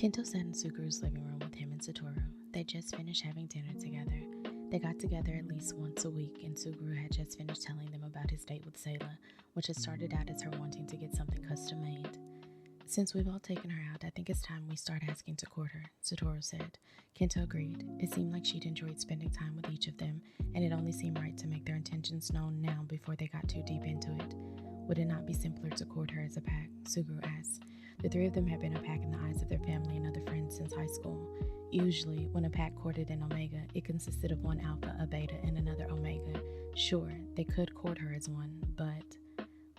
Kento sat in Suguru's living room with him and Satoru. They just finished having dinner together. They got together at least once a week, and Suguru had just finished telling them about his date with Saelah, which had started out as her wanting to get something custom made. "Since we've all taken her out, I think it's time we start asking to court her," Satoru said. Kento agreed. It seemed like she'd enjoyed spending time with each of them, and it only seemed right to make their intentions known now before they got too deep into it. "Would it not be simpler to court her as a pack?" Suguru asked. The three of them had been a pack in the eyes of their family and other friends since high school. Usually, when a pack courted an Omega, it consisted of one Alpha, a Beta, and another Omega. Sure, they could court her as one, but...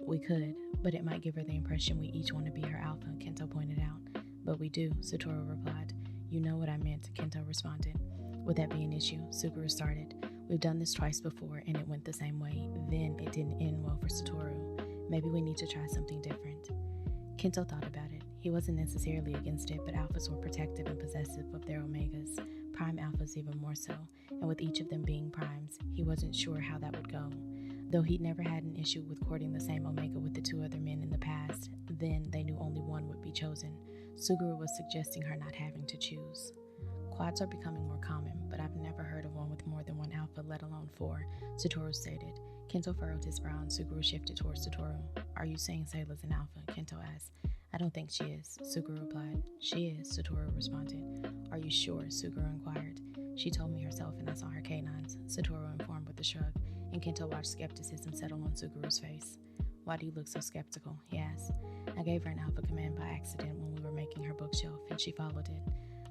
"We could, but it might give her the impression we each want to be her Alpha," Kento pointed out. "But we do," Satoru replied. "You know what I meant," Kento responded. "Would that be an issue?" Suguru started. "We've done this twice before, and it went the same way. Then it didn't end well for Satoru. Maybe we need to try something different." Kento thought about it. He wasn't necessarily against it, but Alphas were protective and possessive of their Omegas, Prime Alphas even more so, and with each of them being Primes, he wasn't sure how that would go. Though he'd never had an issue with courting the same Omega with the two other men in the past, then they knew only one would be chosen. Suguru was suggesting her not having to choose. "Quads are becoming more common, but I've never heard of one with more than one Alpha, let alone four," Satoru stated. Kento furrowed his brow and Suguru shifted towards Satoru. "Are you saying Sailah's an Alpha?" Kento asked. "I don't think she is," Suguru replied. "She is," Satoru responded. "Are you sure?" Suguru inquired. "She told me herself and I saw her canines," Satoru informed with a shrug, and Kento watched skepticism settle on Suguru's face. "Why do you look so skeptical?" he asked. "I gave her an Alpha command by accident when we were making her bookshelf, and she followed it.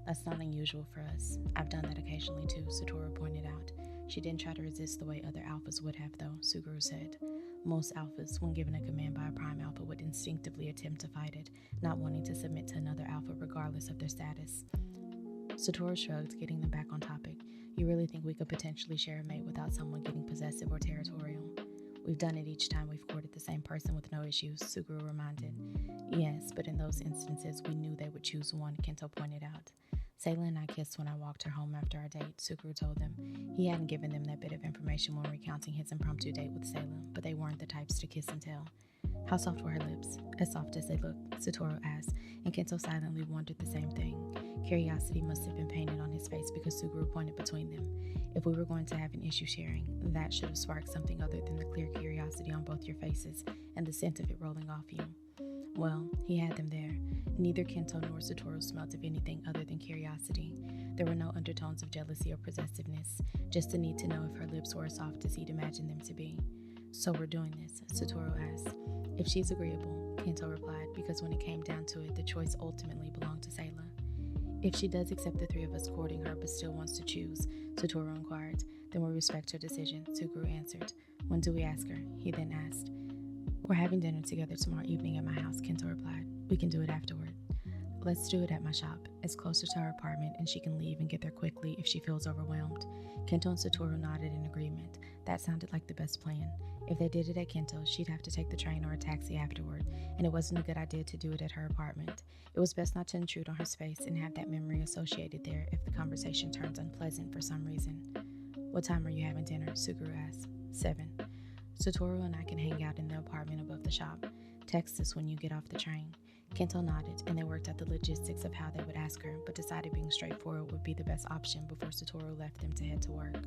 That's not unusual for us. I've done that occasionally too," Satoru pointed out. "She didn't try to resist the way other Alphas would have, though," Suguru said. "Most Alphas, when given a command by a Prime Alpha, would instinctively attempt to fight it, not wanting to submit to another Alpha regardless of their status." Satoru shrugged, getting them back on topic. "You really think we could potentially share a mate without someone getting possessive or territorial?" "We've done it each time we've courted the same person with no issues," Suguru reminded. "Yes, but in those instances, we knew they would choose one," Kento pointed out. "Saelah and I kissed when I walked her home after our date," Suguru told them. He hadn't given them that bit of information when recounting his impromptu date with Saelah, but they weren't the types to kiss and tell. "How soft were her lips?" "As soft as they look," Satoru asked, and Kento silently wondered the same thing. Curiosity must have been painted on his face because Suguru pointed between them. If we were going to have an issue sharing, that should have sparked something other than the clear curiosity on both your faces and the scent of it rolling off you. Well, he had them there. Neither Kento nor Satoru smelt of anything other than curiosity. There were no undertones of jealousy or possessiveness, just the need to know if her lips were as soft as he'd imagined them to be. "So we're doing this?" Satoru asked. "If she's agreeable," Kento replied, because when it came down to it, the choice ultimately belonged to Saelah. "If she does accept the three of us courting her but still wants to choose," Satoru inquired. "Then we respect her decision," Suguru answered. "When do we ask her?" he then asked. "We're having dinner together tomorrow evening at my house," Kento replied. "We can do it afterward." "Let's do it at my shop. It's closer to her apartment and she can leave and get there quickly if she feels overwhelmed." Kento and Satoru nodded in agreement. That sounded like the best plan. If they did it at Kento, she'd have to take the train or a taxi afterward, and it wasn't a good idea to do it at her apartment. It was best not to intrude on her space and have that memory associated there if the conversation turns unpleasant for some reason. "What time are you having dinner?" Suguru asked. 7. "Satoru and I can hang out in the apartment above the shop. Text us when you get off the train." Kento nodded, and they worked out the logistics of how they would ask her, but decided being straightforward would be the best option before Satoru left them to head to work.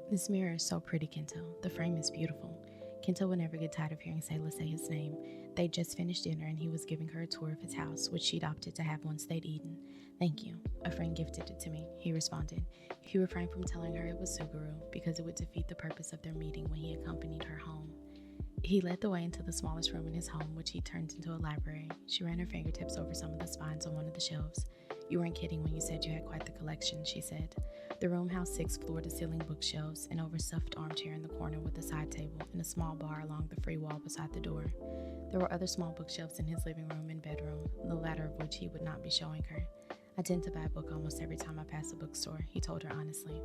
"This mirror is so pretty, Kento. The frame is beautiful." Kento would never get tired of hearing Saelah say his name. They'd just finished dinner and he was giving her a tour of his house, which she'd opted to have once they'd eaten. "Thank you. A friend gifted it to me," he responded. He refrained from telling her it was Suguru because it would defeat the purpose of their meeting when he accompanied her home. He led the way into the smallest room in his home, which he turned into a library. She ran her fingertips over some of the spines on one of the shelves. "You weren't kidding when you said you had quite the collection," she said. The room housed 6 floor-to-ceiling bookshelves, an overstuffed armchair in the corner with a side table, and a small bar along the free wall beside the door. There were other small bookshelves in his living room and bedroom, the latter of which he would not be showing her. "I tend to buy a book almost every time I pass a bookstore," he told her honestly.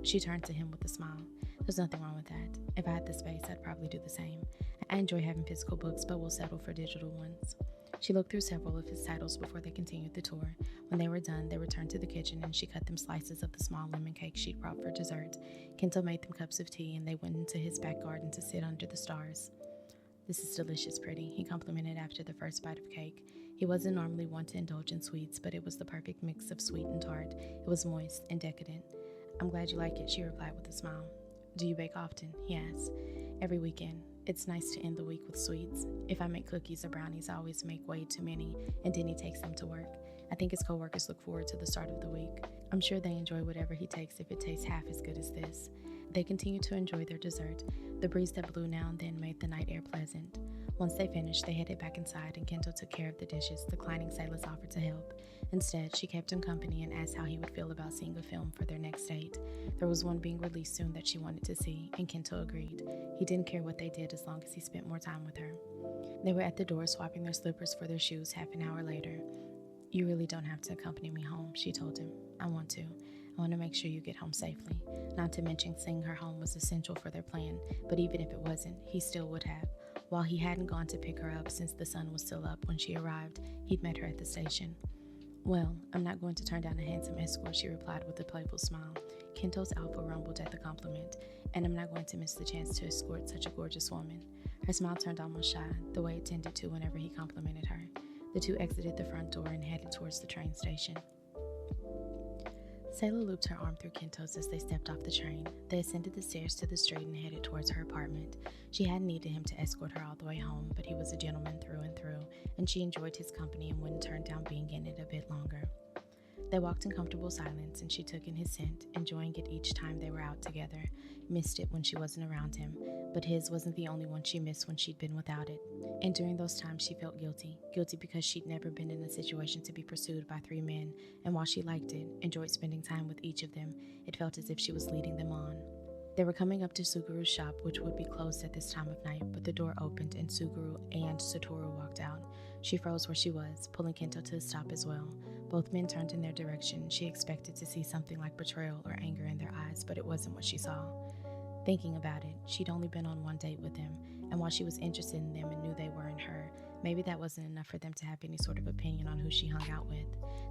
She turned to him with a smile. "There's nothing wrong with that. If I had the space, I'd probably do the same. I enjoy having physical books, but will settle for digital ones." She looked through several of his titles before they continued the tour. When they were done, they returned to the kitchen and she cut them slices of the small lemon cake she'd brought for dessert. Kento made them cups of tea and they went into his back garden to sit under the stars. "This is delicious, pretty," he complimented after the first bite of cake. He wasn't normally one to indulge in sweets, but it was the perfect mix of sweet and tart. It was moist and decadent. "I'm glad you like it," she replied with a smile. "Do you bake often?" he asked. "Every weekend. It's nice to end the week with sweets. If I make cookies or brownies, I always make way too many, and then he takes them to work. I think his coworkers look forward to the start of the week. I'm sure they enjoy whatever he takes if it tastes half as good as this." They continued to enjoy their dessert. The breeze that blew now and then made the night air pleasant. Once they finished, they headed back inside, and Kento took care of the dishes, declining Saelah's offer to help. Instead, she kept him company and asked how he would feel about seeing a film for their next date. There was one being released soon that she wanted to see, and Kento agreed. He didn't care what they did as long as he spent more time with her. They were at the door swapping their slippers for their shoes half an hour later. "You really don't have to accompany me home," she told him. "I want to. I want to make sure you get home safely." Not to mention seeing her home was essential for their plan, but even if it wasn't, he still would have. While he hadn't gone to pick her up since the sun was still up when she arrived, he'd met her at the station. "Well, I'm not going to turn down a handsome escort," she replied with a playful smile. Kento's alpha rumbled at the compliment. "And I'm not going to miss the chance to escort such a gorgeous woman." Her smile turned almost shy, the way it tended to whenever he complimented her. The two exited the front door and headed towards the train station. Saelah looped her arm through Kento's as they stepped off the train. They ascended the stairs to the street and headed towards her apartment. She hadn't needed him to escort her all the way home, but he was a gentleman through and through, and she enjoyed his company and wouldn't turn down being in it a bit longer. They walked in comfortable silence, and she took in his scent, enjoying it each time they were out together. Missed it when she wasn't around him, but his wasn't the only one she missed when she'd been without it. And during those times she felt guilty because she'd never been in a situation to be pursued by 3 men, and while she liked it, enjoyed spending time with each of them, it felt as if she was leading them on. They were coming up to Suguru's shop, which would be closed at this time of night, but the door opened and Suguru and Satoru walked out. She froze where she was, pulling Kento to a stop as well. Both men turned in their direction. She expected to see something like betrayal or anger in their eyes, but it wasn't what she saw. Thinking about it, she'd only been on one date with them, and while she was interested in them and knew they weren't her, maybe that wasn't enough for them to have any sort of opinion on who she hung out with.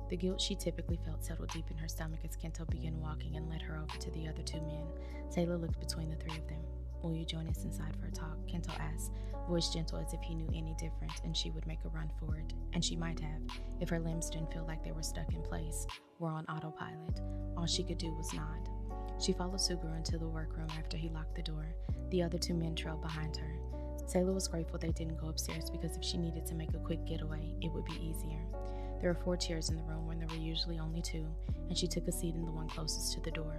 The guilt she typically felt settled deep in her stomach as Kento began walking and led her over to the other 2 men. Saelah looked between the 3 of them. "Will you join us inside for a talk?" Kento asked, voice gentle as if he knew any different and she would make a run for it. And she might have, if her limbs didn't feel like they were stuck in place, were on autopilot. All she could do was nod. She followed Suguru into the workroom after he locked the door. The other 2 men trailed behind her. Saelah was grateful they didn't go upstairs because if she needed to make a quick getaway, it would be easier. There were 4 chairs in the room when there were usually only 2, and she took a seat in the one closest to the door.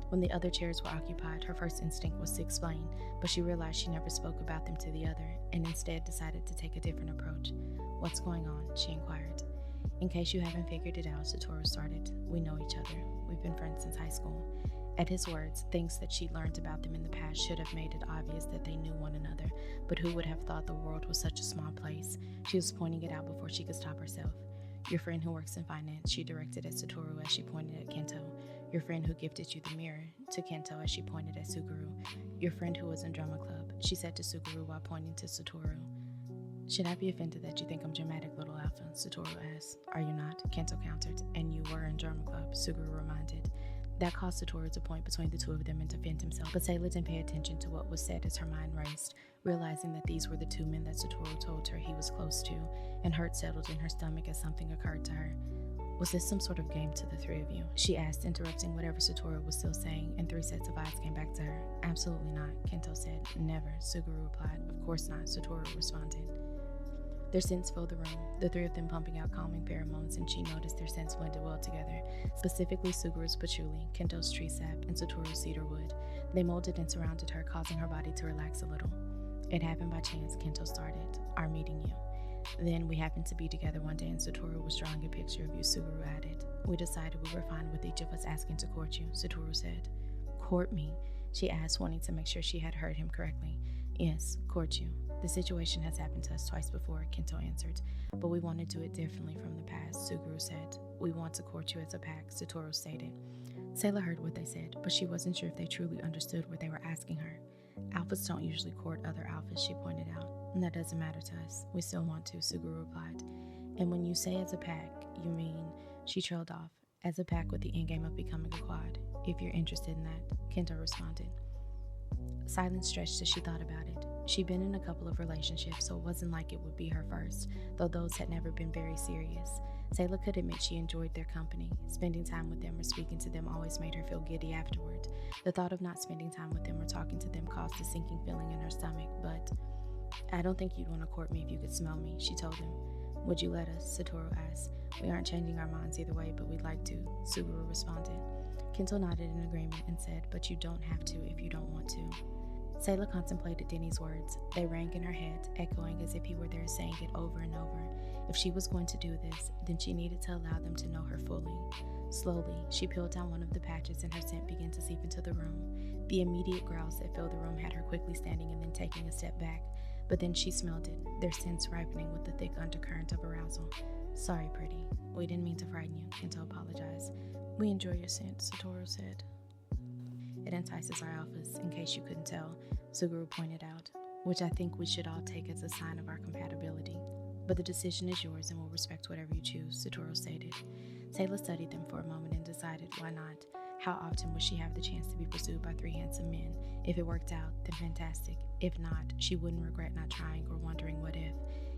When the other chairs were occupied, her first instinct was to explain, but she realized she never spoke about them to the other, and instead decided to take a different approach. "What's going on?" she inquired. "In case you haven't figured it out," Satoru started, "we know each other. We've been friends since high school." At his words, things that she'd learned about them in the past should have made it obvious that they knew one another, but who would have thought the world was such a small place? She was pointing it out before she could stop herself. "Your friend who works in finance," she directed at Satoru as she pointed at Kento. "Your friend who gifted you the mirror," to Kento as she pointed at Suguru. "Your friend who was in drama club," she said to Suguru while pointing to Satoru. "Should I be offended that you think I'm dramatic, little alpha?" Satoru asked. "Are you not?" Kento countered. "And you were in drama club," Suguru reminded. That caused Satoru to point between the 2 of them and defend himself, but Saelah didn't pay attention to what was said as her mind raced, realizing that these were the 2 men that Satoru told her he was close to, and hurt settled in her stomach as something occurred to her. "Was this some sort of game to the 3 of you?" she asked, interrupting whatever Satoru was still saying, and 3 sets of eyes came back to her. "Absolutely not," Kento said. "Never," Suguru replied. "Of course not," Satoru responded. Their scents filled the room, the 3 of them pumping out calming pheromones, and she noticed their scents blended well together, specifically Suguru's patchouli, Kento's tree sap, and Satoru's cedar wood. They molded and surrounded her, causing her body to relax a little. "It happened by chance," Kento started, "our meeting you. Then we happened to be together one day and Satoru was drawing a picture of you," Suguru added. "We decided we were fine with each of us asking to court you," Satoru said. "Court me?" she asked, wanting to make sure she had heard him correctly. "Yes, court you. The situation has happened to us twice before," Kento answered, "but we want to do it differently from the past," Suguru said. "We want to court you as a pack," Satoru stated. Saelah heard what they said, but she wasn't sure if they truly understood what they were asking her. "Alphas don't usually court other alphas," she pointed out. "And that doesn't matter to us. We still want to," Suguru replied. "And when you say as a pack, you mean," she trailed off, "as a pack with the endgame of becoming a quad. If you're interested in that," Kento responded. Silence stretched as she thought about it. She'd been in a couple of relationships, so it wasn't like it would be her first, though those had never been very serious. Saelah could admit she enjoyed their company. Spending time with them or speaking to them always made her feel giddy afterward. The thought of not spending time with them or talking to them caused a sinking feeling in her stomach, but I don't think you'd want to court me if you could smell me, she told him. Would you let us? Satoru asked. We aren't changing our minds either way, but we'd like to, Suguru responded. Kento nodded in agreement and said, but you don't have to if you don't want to. Saelah contemplated Denny's words. They rang in her head, echoing as if he were there saying it over and over. If she was going to do this, then she needed to allow them to know her fully. Slowly, she peeled down one of the patches and her scent began to seep into the room. The immediate growls that filled the room had her quickly standing and then taking a step back. But then she smelled it, their scents ripening with the thick undercurrent of arousal. Sorry, pretty. We didn't mean to frighten you, Kento apologized. We enjoy your scent, Satoru said. It entices our alphas, in case you couldn't tell, Suguru pointed out, which I think we should all take as a sign of our compatibility. But the decision is yours and we'll respect whatever you choose, Satoru stated. Saelah studied them for a moment and decided, why not? How often would she have the chance to be pursued by 3 handsome men? If it worked out, then fantastic. If not, she wouldn't regret not trying or wondering what if.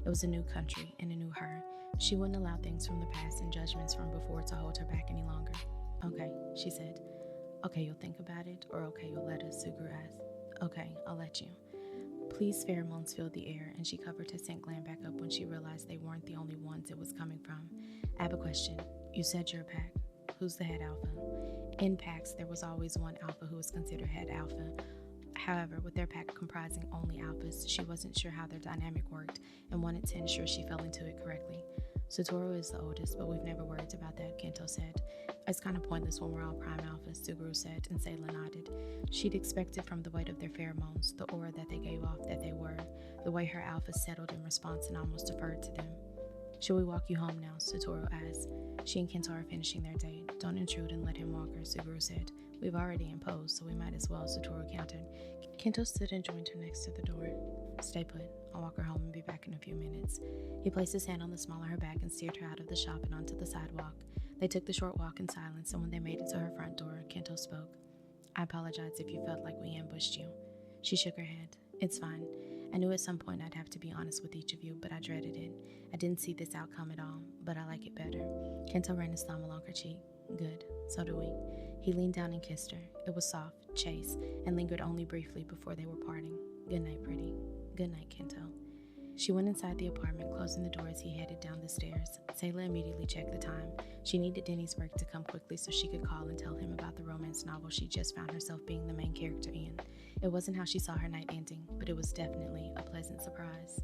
It was a new country and a new her. She wouldn't allow things from the past and judgments from before to hold her back any longer. Okay, she said. Okay, you'll think about it, or okay, you'll let us, Suguru asked. Okay, I'll let you. Please, pheromones filled the air, and she covered her scent gland back up when she realized they weren't the only ones it was coming from. I have a question. You said you're a pack. Who's the head alpha? In packs, there was always one alpha who was considered head alpha. However, with their pack comprising only alphas, she wasn't sure how their dynamic worked and wanted to ensure she fell into it correctly. Satoru is the oldest, but we've never worried about that, Kento said. It's kind of pointless when we're all prime alphas, Suguru said, and Saelah nodded. She'd expected from the weight of their pheromones, the aura that they gave off, that they were. The way her alpha settled in response and almost deferred to them. Should we walk you home now? Satoru asked. She and Kento are finishing their date. Don't intrude and let him walk her, Suguru said. We've already imposed, so we might as well, Satoru countered. Kento stood and joined her next to the door. Stay put. I'll walk her home and be back in a few minutes. He placed his hand on the small of her back and steered her out of the shop and onto the sidewalk. They took the short walk in silence, and when they made it to her front door, Kento spoke. I apologize if you felt like we ambushed you. She shook her head. It's fine. I knew at some point I'd have to be honest with each of you, but I dreaded it. I didn't see this outcome at all, but I like it better. Kento ran his thumb along her cheek. Good. So do we. He leaned down and kissed her. It was soft, chaste, and lingered only briefly before they were parting. Good night, pretty. Good night, Kento. She went inside the apartment, closing the door as he headed down the stairs. Saelah immediately checked the time. She needed Denny's break to come quickly so she could call and tell him about the romance novel she just found herself being the main character in. It wasn't how she saw her night ending, but it was definitely a pleasant surprise.